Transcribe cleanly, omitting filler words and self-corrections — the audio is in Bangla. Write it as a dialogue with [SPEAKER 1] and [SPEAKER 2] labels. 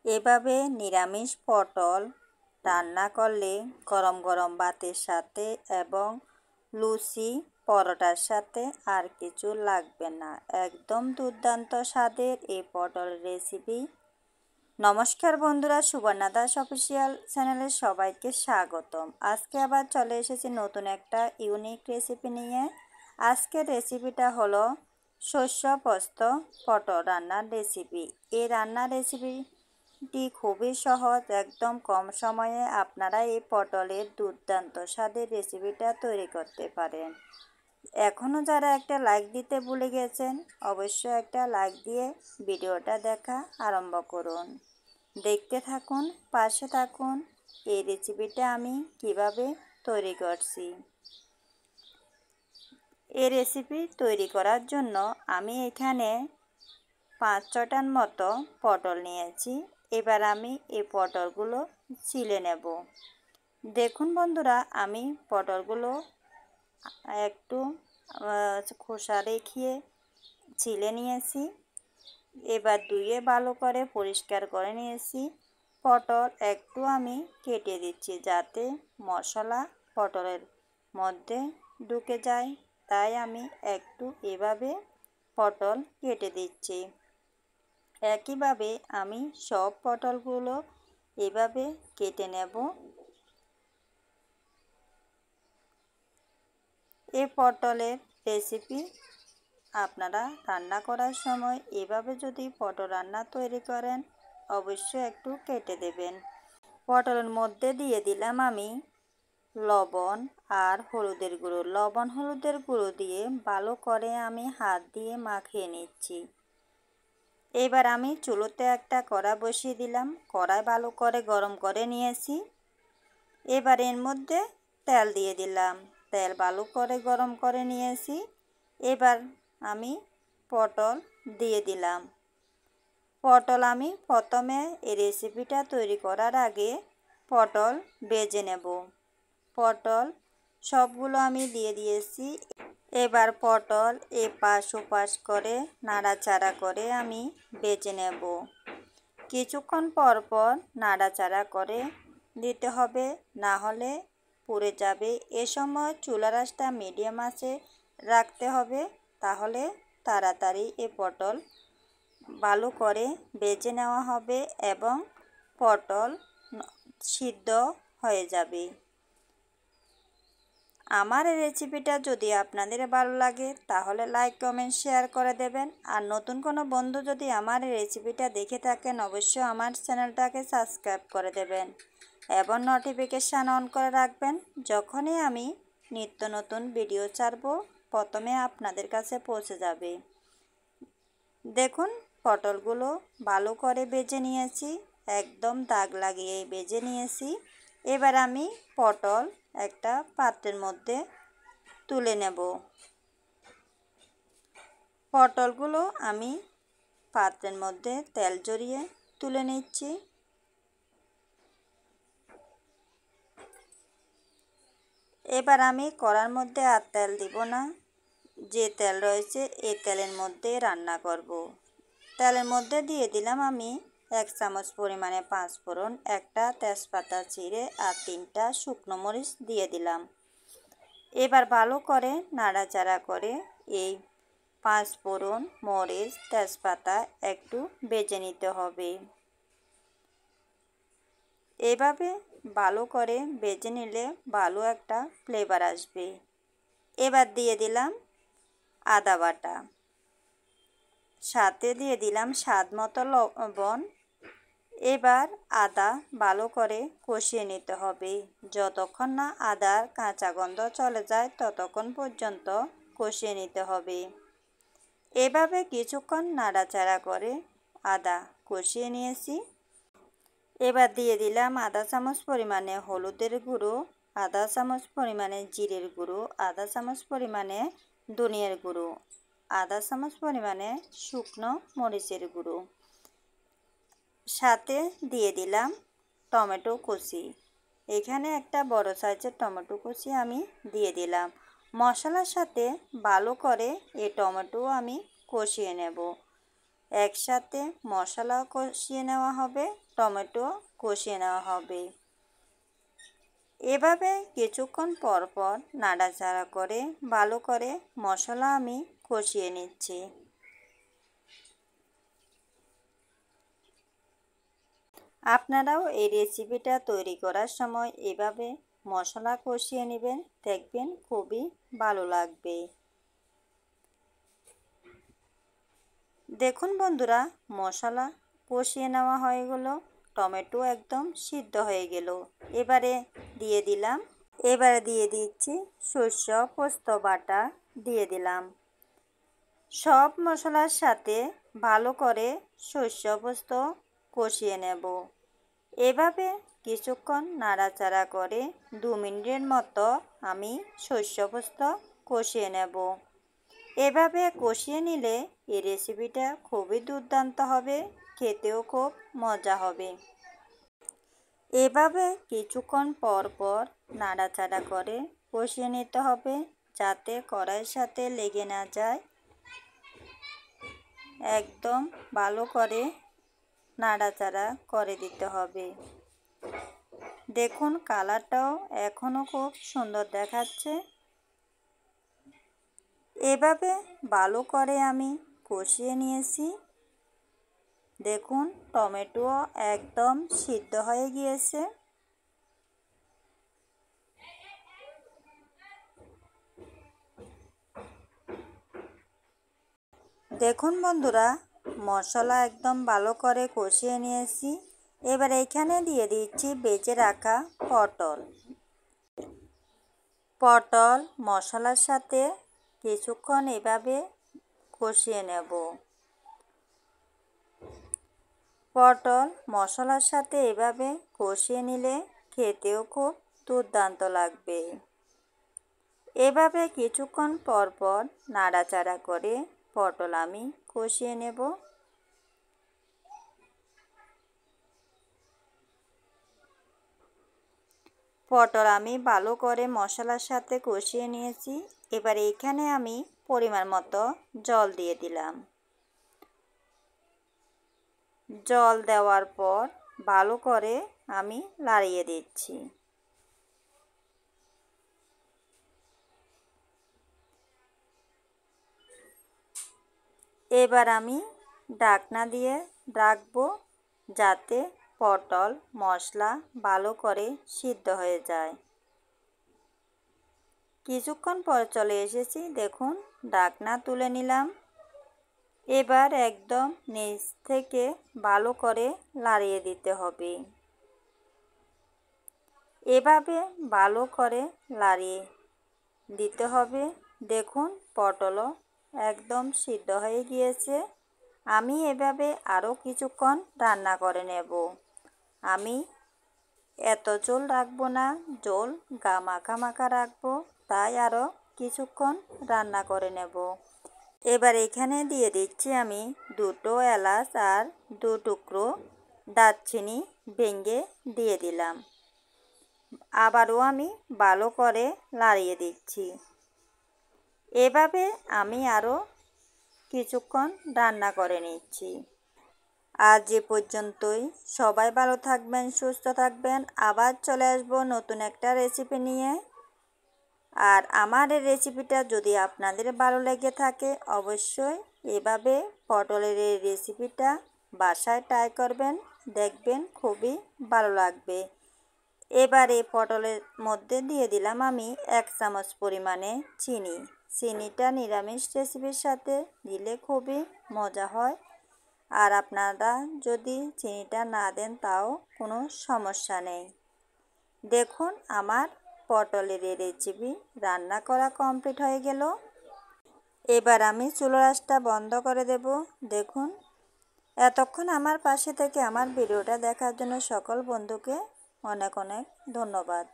[SPEAKER 1] এভাবে নিরামিষ পটল রান্না করলে গরম গরম ভাতের সাথে এবং লুচি পরোটার সাথে আর কিছু লাগবে না। একদম দুর্দান্ত স্বাদের এই পটল রেসিপি। নমস্কার বন্ধুরা, সুবর্ণা দাস অফিসিয়াল চ্যানেলে সবাইকে স্বাগতম। আজকে আবার চলে এসেছি নতুন একটা ইউনিক রেসিপি নিয়ে। আজকের রেসিপিটা হলো শস্য পোস্ত পটল রান্নার রেসিপি। এই রান্নার রেসিপিটি খুবই সহজ, একদম কম সময়ে আপনারা এই পটলের দুর্দান্ত স্বাদের রেসিপিটা তৈরি করতে পারেন। এখনও যারা একটা লাইক দিতে ভুলে গেছেন, অবশ্যই একটা লাইক দিয়ে ভিডিওটা দেখা আরম্ভ করুন। দেখতে থাকুন, পাশে থাকুন। এই রেসিপিটা আমি কিভাবে তৈরি করছি। এই রেসিপি তৈরি করার জন্য আমি এখানে 5-6টার মতো পটল নিয়েছি। এবার আমি এই পটলগুলো ছিলে নেব। দেখুন বন্ধুরা, আমি পটলগুলো একটু খোসা রেখে ছিলে নিয়েছি। এবার ধুয়ে ভালো করে পরিষ্কার করে নিয়েছি। পটল একটু আমি কেটে দিচ্ছি যাতে মশলা পটলের মধ্যে ঢুকে যায়, তাই আমি একটু এভাবে পটল কেটে দিচ্ছি। একইভাবে আমি সব পটলগুলো এভাবে কেটে নেব। এই পটলের রেসিপি আপনারা রান্না করার সময় এভাবে যদি পটল রান্না তৈরি করেন, অবশ্যই একটু কেটে দেবেন। পটলের মধ্যে দিয়ে দিলাম আমি লবণ আর হলুদের গুঁড়ো। লবণ হলুদের গুঁড়ো দিয়ে ভালো করে আমি হাত দিয়ে মাখিয়ে নিচ্ছি। এবার আমি চুলোতে একটা কড়া বসিয়ে দিলাম। কড়াই ভালো করে গরম করে নিয়েছি। এবার এর মধ্যে তেল দিয়ে দিলাম। তেল ভালো করে গরম করে নিয়েছি। এবার আমি পটল দিয়ে দিলাম। পটল আমি প্রথমে এই রেসিপিটা তৈরি করার আগে পটল ভেজে নেব। পটল সবগুলো আমি দিয়ে দিয়েছি। এবার পটল এপাশ ওপাশ করে নাড়াচাড়া করে আমি ভেজে নেব। কিছুক্ষণ পর পর নাড়াচাড়া করে দিতে হবে, না হলে পুড়ে যাবে। এ সময় চুলার আঁচটা মিডিয়াম আঁচে রাখতে হবে, তাহলে তাড়াতাড়ি এই পটল ভালো করে ভেজে নেওয়া হবে এবং পটল সিদ্ধ হয়ে যাবে। আমার এই রেসিপিটা যদি আপনাদের ভালো লাগে তাহলে লাইক কমেন্ট শেয়ার করে দেবেন। আর নতুন কোনো বন্ধু যদি আমার এই রেসিপিটা দেখে থাকেন, অবশ্যই আমার চ্যানেলটাকে সাবস্ক্রাইব করে দেবেন এবং নোটিফিকেশান অন করে রাখবেন। যখনই আমি নিত্য নতুন ভিডিও ছাড়ব, প্রথমে আপনাদের কাছে পৌঁছে যাবে। দেখুন, পটলগুলো ভালো করে ভেজে নিয়েছি, একদম দাগ লাগিয়ে ভেজে নিয়েছি। এবার আমি পটল একটা পাত্রের মধ্যে তুলে নেব। পটলগুলো আমি পাত্রের মধ্যে তেল জড়িয়ে তুলে নিচ্ছি। এবার আমি কড়ার মধ্যে আর তেল দিব না, যে তেল রয়েছে এই তেলের মধ্যে রান্না করব। তেলের মধ্যে দিয়ে দিলাম আমি 1 চামচ পরিমাণে 5 ফোড়ন, একটা তেজপাতা চিড়ে আর 3টা শুকনো মরিচ দিয়ে দিলাম। এবার ভালো করে নাড়াচাড়া করে এই 5 ফোড়ন, মরিচ, তেজপাতা একটু ভেজে নিতে হবে। এভাবে ভালো করে ভেজে নিলে ভালো একটা ফ্লেভার আসবে। এবার দিয়ে দিলাম আদা বাটা, সাথে দিয়ে দিলাম স্বাদ মতো লবণ। এবার আদা ভালো করে কষিয়ে নিতে হবে। যতক্ষণ না আদার কাঁচা গন্ধ চলে যায় ততক্ষণ পর্যন্ত কষিয়ে নিতে হবে। এভাবে কিছুক্ষণ নাড়াচাড়া করে আদা কষিয়ে নিয়েছি। এবার দিয়ে দিলাম আধা চামচ পরিমাণে হলুদের গুঁড়ো, আধা চামচ পরিমাণে জিরের গুঁড়ো, আধা চামচ পরিমাণে ধনিয়ার গুঁড়ো, আধা চামচ পরিমাণে শুকনো মরিচের গুঁড়ো, সাথে দিয়ে দিলাম টমেটো কুচি। এখানে একটা বড় সাইজের টমেটো কুচি আমি দিয়ে দিলাম। মশলার সাথে ভালো করে এই টমেটো আমি কষিয়ে নেব। একসাথে মশলা কষিয়ে নেওয়া হবে, টমেটো কষিয়ে নেওয়া হবে। এভাবে কিছুক্ষণ পর পর নাড়াচাড়া করে ভালো করে মশলা আমি কষিয়ে নিচ্ছি। আপনারাও এই রেসিপিটা তৈরি করার সময় এভাবে মশলা কষিয়ে নেবেন, দেখবেন খুবই ভালো লাগবে। দেখুন বন্ধুরা, মশলা কষিয়ে নেওয়া হয়ে গেল, টমেটো একদম সিদ্ধ হয়ে গেল। এবারে দিয়ে দিচ্ছি সর্ষে পোস্ত বাটা দিয়ে দিলাম। সব মশলার সাথে ভালো করে সর্ষে পোস্ত কষিয়ে নেব। এভাবে কিছুক্ষণ নাড়াচাড়া করে 2 মিনিটের মতো আমি সর্ষে পোস্ত কষিয়ে নেব। এভাবে কষিয়ে নিলে এই রেসিপিটা খুবই দুর্দান্ত হবে, খেতেও খুব মজা হবে। এভাবে কিছুক্ষণ পর পর নাড়াচাড়া করে কষিয়ে নিতে হবে, যাতে কড়াইয়ের সাথে লেগে না যায়। একদম ভালো করে নাড়াচাড়া করে দিতে হবে। দেখুন কালারটাও এখনও খুব সুন্দর দেখাচ্ছে। এভাবে ভালো করে আমি কষিয়ে নিয়েছি। দেখুন টমেটো একদম সিদ্ধ হয়ে গিয়েছে। দেখুন বন্ধুরা, মশলা একদম ভালো করে কষিয়ে নিয়েছি। এবার এখানে দিয়ে দিচ্ছি বেজে রাখা পটল মশলার সাথে কিছুক্ষণ এভাবে কষিয়ে নেব। পটল মশলার সাথে এভাবে কষিয়ে নিলে খেতেও খুব দুর্দান্ত লাগবে। এভাবে কিছুক্ষণ পর পর নাড়াচাড়া করে পটল আমি কষিয়ে নেব। পটল আমি ভালো করে মশলার সাথে কষিয়ে নিয়েছি। এবার এখানে আমি পরিমাণ মতো জল দিয়ে দিলাম। জল দেওয়ার পর ভালো করে আমি নাড়িয়ে দিচ্ছি। এবার আমি ঢাকনা দিয়ে রাখবো, যাতে পটল মশলা ভালো করে সিদ্ধ হয়ে যায়। কিছুক্ষণ পর চলে এসেছি, দেখুন ঢাকনা তুলে নিলাম। এবার একদম নিচ থেকে ভালো করে নাড়িয়ে দিতে হবে। এভাবে ভালো করে নাড়িয়ে দিতে হবে। দেখুন পটলও একদম সিদ্ধ হয়ে গিয়েছে। আমি এভাবে আরও কিছুক্ষণ রান্না করে নেব। আমি এত ঝোল রাখবো না, ঝোল মাখা মাখা রাখবো, তাই আরও কিছুক্ষণ রান্না করে নেব। এবার এখানে দিয়ে দিচ্ছি আমি 2 এলাচ আর 2 টুকরো দারচিনি ভেঙে দিয়ে দিলাম। আবারও আমি ভালো করে নাড়িয়ে দিচ্ছি। এভাবে আমি আরও কিছুক্ষণ রান্না করে নিচ্ছি। আজ এ পর্যন্তই। সবাই ভালো থাকবেন, সুস্থ থাকবেন। আবার চলে আসবো নতুন একটা রেসিপি নিয়ে। আর আমার এই রেসিপিটা যদি আপনাদের ভালো লেগে থাকে, অবশ্যই এভাবে পটলের এই রেসিপিটা বাসায় ট্রাই করবেন, দেখবেন খুবই ভালো লাগবে। এবারে পটলের মধ্যে দিয়ে দিলাম আমি 1 চামচ পরিমাণে চিনি। চিনিটা নিরামিষ রেসিপির সাথে দিলে খুবই মজা হয়। আর আপনারা যদি চিনিটা না দেন তাও কোনো সমস্যা নেই। দেখুন আমার পটলের এই রেসিপি রান্না করা কমপ্লিট হয়ে গেল। এবার আমি চুলার আঁচটা বন্ধ করে দেব। দেখুন এতক্ষণ আমার পাশে থেকে আমার ভিডিওটা দেখার জন্য সকল বন্ধুকে অনেক অনেক ধন্যবাদ।